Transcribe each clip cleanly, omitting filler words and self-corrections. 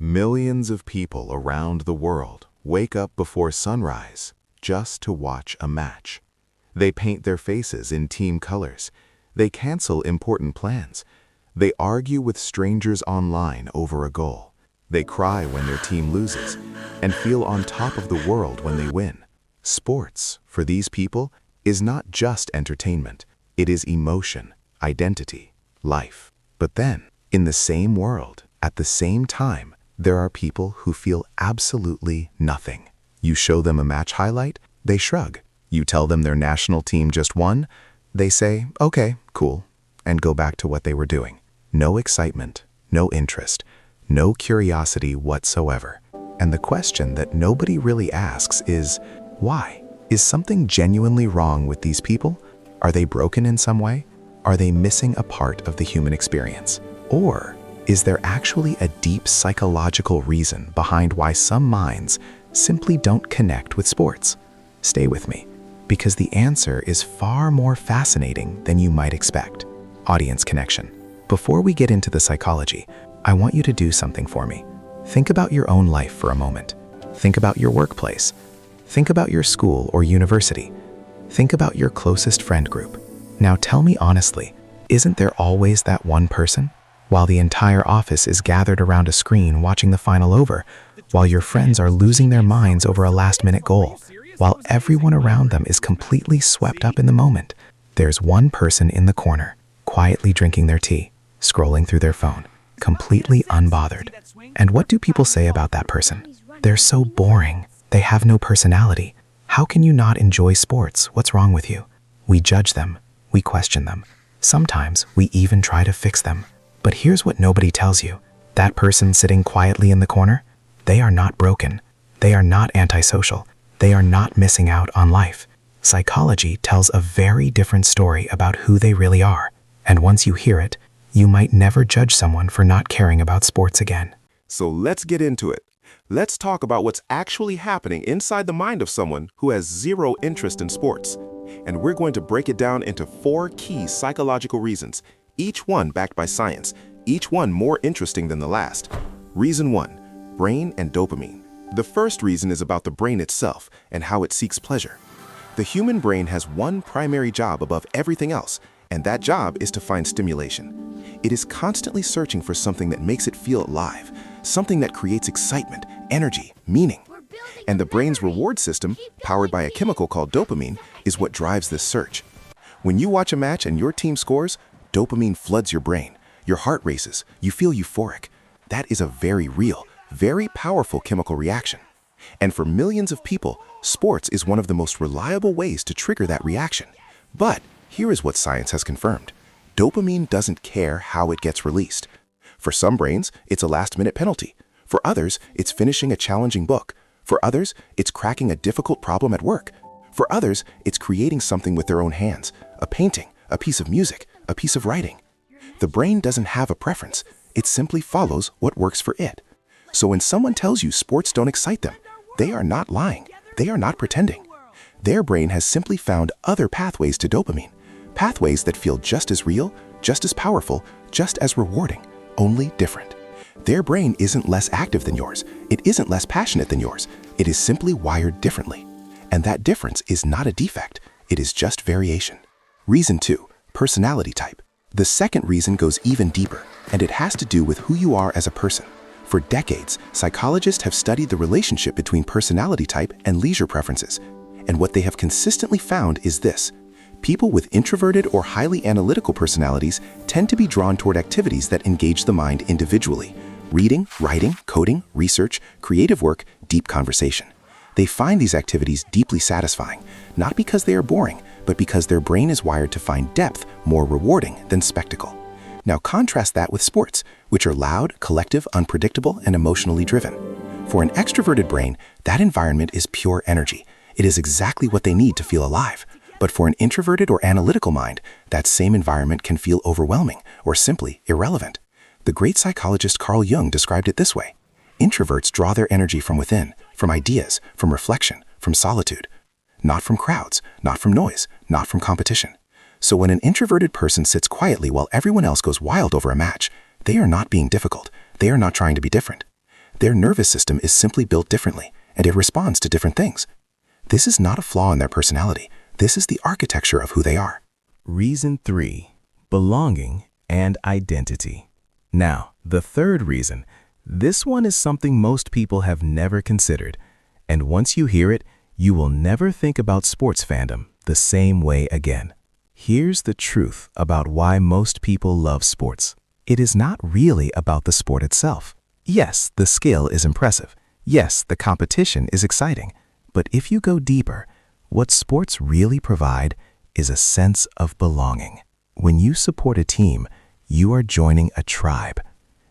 Millions of people around the world wake up before sunrise just to watch a match. They paint their faces in team colors. They cancel important plans. They argue with strangers online over a goal. They cry when their team loses and feel on top of the world when they win. Sports, for these people, is not just entertainment. It is emotion, identity, life. But then, in the same world, at the same time, there are people who feel absolutely nothing. You show them a match highlight, they shrug. You tell them their national team just won, they say, okay, cool, and go back to what they were doing. No excitement, no interest, no curiosity whatsoever. And the question that nobody really asks is, why? Is something genuinely wrong with these people? Are they broken in some way? Are they missing a part of the human experience? Or is there actually a deep psychological reason behind why some minds simply don't connect with sports? Stay with me, because the answer is far more fascinating than you might expect. Audience connection. Before we get into the psychology, I want you to do something for me. Think about your own life for a moment. Think about your workplace. Think about your school or university. Think about your closest friend group. Now tell me honestly, isn't there always that one person? While the entire office is gathered around a screen watching the final over, while your friends are losing their minds over a last-minute goal, while everyone around them is completely swept up in the moment, there's one person in the corner, quietly drinking their tea, scrolling through their phone, completely unbothered. And what do people say about that person? They're so boring. They have no personality. How can you not enjoy sports? What's wrong with you? We judge them. We question them. Sometimes we even try to fix them. But here's what nobody tells you. That person sitting quietly in the corner, they are not broken. They are not antisocial. They are not missing out on life. Psychology tells a very different story about who they really are. And once you hear it, you might never judge someone for not caring about sports again. So let's get into it. Let's talk about what's actually happening inside the mind of someone who has zero interest in sports. And we're going to break it down into 4 key psychological reasons, each one backed by science, each one more interesting than the last. Reason 1, brain and dopamine. The first reason is about the brain itself and how it seeks pleasure. The human brain has one primary job above everything else, and that job is to find stimulation. It is constantly searching for something that makes it feel alive, something that creates excitement, energy, meaning. And the brain's reward system, powered by a chemical called dopamine, is what drives this search. When you watch a match and your team scores, dopamine floods your brain. Your heart races. You feel euphoric. That is a very real, very powerful chemical reaction. And for millions of people, sports is one of the most reliable ways to trigger that reaction. But here is what science has confirmed. Dopamine doesn't care how it gets released. For some brains, it's a last-minute penalty. For others, it's finishing a challenging book. For others, it's cracking a difficult problem at work. For others, it's creating something with their own hands, a painting, a piece of music, a piece of writing. The brain doesn't have a preference. It simply follows what works for it. So when someone tells you sports don't excite them, they are not lying. They are not pretending. Their brain has simply found other pathways to dopamine, pathways that feel just as real, just as powerful, just as rewarding, only different. Their brain isn't less active than yours. It isn't less passionate than yours. It is simply wired differently. And that difference is not a defect. It is just variation. Reason 2, personality type. The second reason goes even deeper, and it has to do with who you are as a person. For decades, psychologists have studied the relationship between personality type and leisure preferences. And what they have consistently found is this. People with introverted or highly analytical personalities tend to be drawn toward activities that engage the mind individually. Reading, writing, coding, research, creative work, deep conversation. They find these activities deeply satisfying, not because they are boring, but because their brain is wired to find depth more rewarding than spectacle. Now contrast that with sports, which are loud, collective, unpredictable, and emotionally driven. For an extroverted brain, that environment is pure energy. It is exactly what they need to feel alive. But for an introverted or analytical mind, that same environment can feel overwhelming or simply irrelevant. The great psychologist Carl Jung described it this way. Introverts draw their energy from within, from ideas, from reflection, from solitude. Not from crowds, not from noise, not from competition. So when an introverted person sits quietly while everyone else goes wild over a match, they are not being difficult. They are not trying to be different. Their nervous system is simply built differently, and it responds to different things. This is not a flaw in their personality. This is the architecture of who they are. Reason 3. Belonging and identity. Now, the third reason. This one is something most people have never considered, and once you hear it, you will never think about sports fandom the same way again. Here's the truth about why most people love sports. It is not really about the sport itself. Yes, the skill is impressive. Yes, the competition is exciting. But if you go deeper, what sports really provide is a sense of belonging. When you support a team, you are joining a tribe.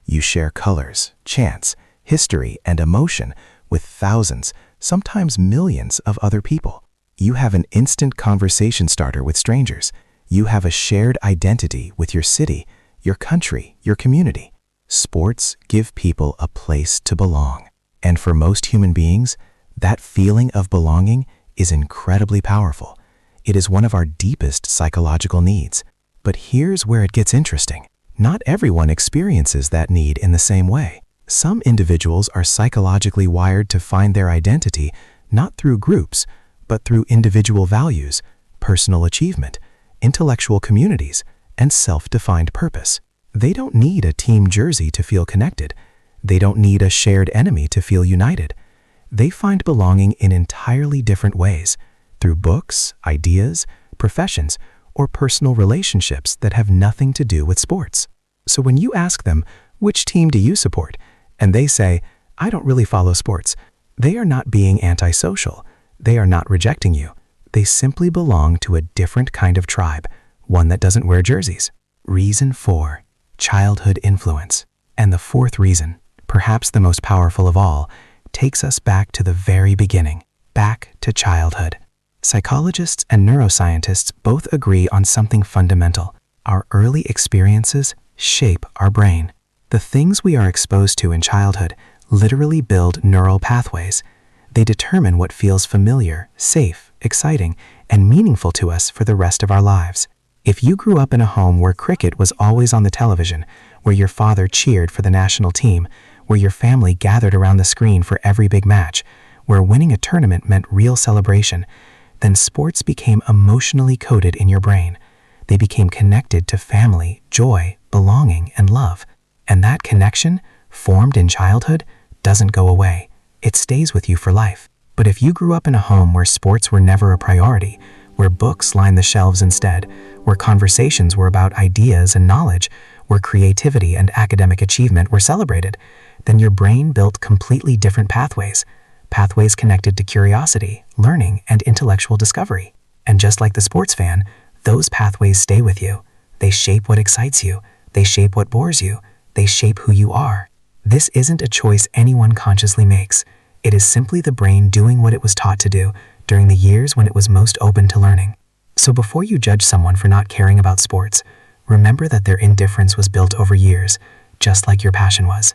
You share colors, chants, history, and emotion with thousands, sometimes millions of other people. You have an instant conversation starter with strangers. You have a shared identity with your city, your country, your community. Sports give people a place to belong. And for most human beings, that feeling of belonging is incredibly powerful. It is one of our deepest psychological needs. But here's where it gets interesting. Not everyone experiences that need in the same way. Some individuals are psychologically wired to find their identity not through groups, but through individual values, personal achievement, intellectual communities, and self-defined purpose. They don't need a team jersey to feel connected. They don't need a shared enemy to feel united. They find belonging in entirely different ways, through books, ideas, professions, or personal relationships that have nothing to do with sports. So when you ask them, which team do you support? And they say, I don't really follow sports. They are not being antisocial. They are not rejecting you. They simply belong to a different kind of tribe, one that doesn't wear jerseys. Reason 4, childhood influence. And the fourth reason, perhaps the most powerful of all, takes us back to the very beginning, back to childhood. Psychologists and neuroscientists both agree on something fundamental. Our early experiences shape our brain. The things we are exposed to in childhood literally build neural pathways. They determine what feels familiar, safe, exciting, and meaningful to us for the rest of our lives. If you grew up in a home where cricket was always on the television, where your father cheered for the national team, where your family gathered around the screen for every big match, where winning a tournament meant real celebration, then sports became emotionally coded in your brain. They became connected to family, joy, belonging, and love. And that connection, formed in childhood, doesn't go away. It stays with you for life. But if you grew up in a home where sports were never a priority, where books lined the shelves instead, where conversations were about ideas and knowledge, where creativity and academic achievement were celebrated, then your brain built completely different pathways connected to curiosity, learning, and intellectual discovery. And just like the sports fan, those pathways stay with you. They shape what excites you. They shape what bores you. They shape who you are. This isn't a choice anyone consciously makes. It is simply the brain doing what it was taught to do during the years when it was most open to learning. So before you judge someone for not caring about sports, remember that their indifference was built over years, just like your passion was.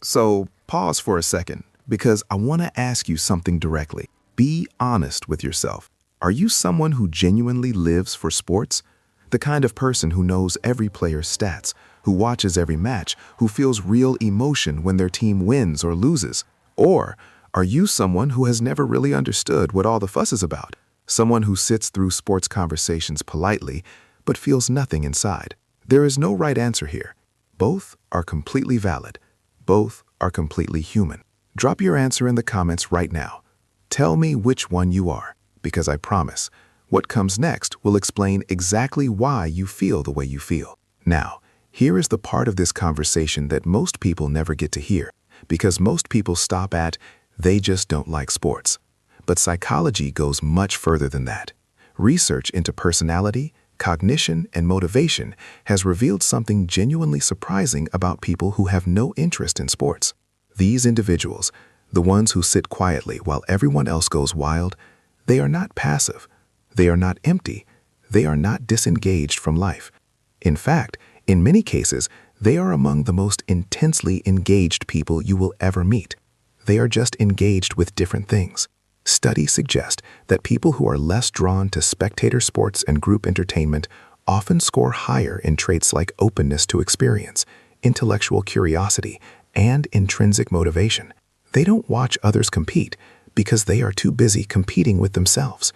So pause for a second, because I want to ask you something directly. Be honest with yourself. Are you someone who genuinely lives for sports? The kind of person who knows every player's stats, who watches every match, who feels real emotion when their team wins or loses? Or are you someone who has never really understood what all the fuss is about? Someone who sits through sports conversations politely, but feels nothing inside? There is no right answer here. Both are completely valid. Both are completely human. Drop your answer in the comments right now. Tell me which one you are, because I promise, what comes next will explain exactly why you feel the way you feel. Now, here is the part of this conversation that most people never get to hear, because most people stop at, they just don't like sports. But psychology goes much further than that. Research into personality, cognition, and motivation has revealed something genuinely surprising about people who have no interest in sports. These individuals, the ones who sit quietly while everyone else goes wild, they are not passive. They are not empty. They are not disengaged from life. In fact, in many cases, they are among the most intensely engaged people you will ever meet. They are just engaged with different things. Studies suggest that people who are less drawn to spectator sports and group entertainment often score higher in traits like openness to experience, intellectual curiosity, and intrinsic motivation. They don't watch others compete because they are too busy competing with themselves,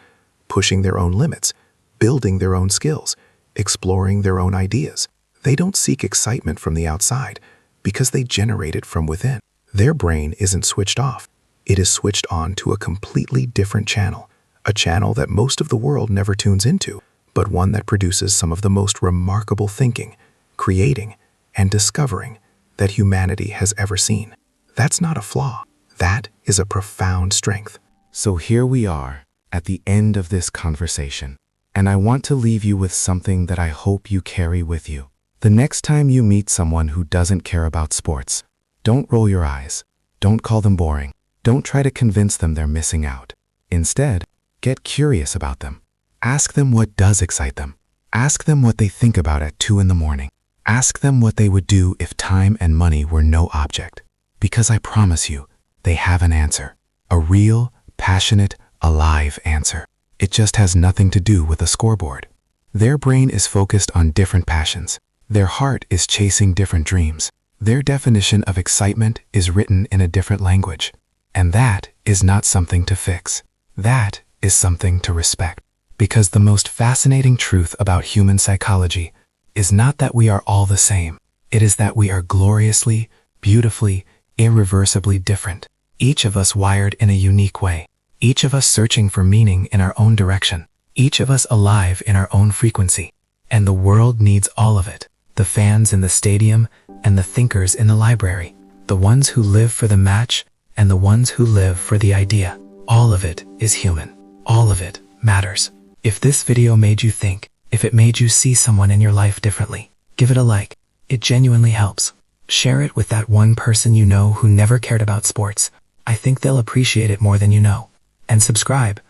pushing their own limits, building their own skills, exploring their own ideas. They don't seek excitement from the outside because they generate it from within. Their brain isn't switched off. It is switched on to a completely different channel, a channel that most of the world never tunes into, but one that produces some of the most remarkable thinking, creating, and discovering that humanity has ever seen. That's not a flaw. That is a profound strength. So here we are at the end of this conversation, and I want to leave you with something that I hope you carry with you. The next time you meet someone who doesn't care about sports, don't roll your eyes. Don't call them boring. Don't try to convince them they're missing out. Instead, get curious about them. Ask them what does excite them. Ask them what they think about at 2 in the morning. Ask them what they would do if time and money were no object. Because I promise you, they have an answer. A real, passionate, alive answer. It just has nothing to do with a scoreboard. Their brain is focused on different passions. Their heart is chasing different dreams. Their definition of excitement is written in a different language. And that is not something to fix. That is something to respect. Because the most fascinating truth about human psychology is not that we are all the same. It is that we are gloriously, beautifully, irreversibly different. Each of us wired in a unique way. Each of us searching for meaning in our own direction. Each of us alive in our own frequency. And the world needs all of it. The fans in the stadium and the thinkers in the library. The ones who live for the match and the ones who live for the idea. All of it is human. All of it matters. If this video made you think, if it made you see someone in your life differently, give it a like. It genuinely helps. Share it with that one person you know who never cared about sports. I think they'll appreciate it more than you know. And subscribe,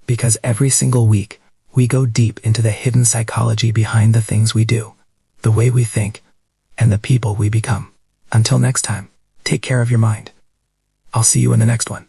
because every single week, we go deep into the hidden psychology behind the things we do, the way we think, and the people we become. Until next time, take care of your mind. I'll see you in the next one.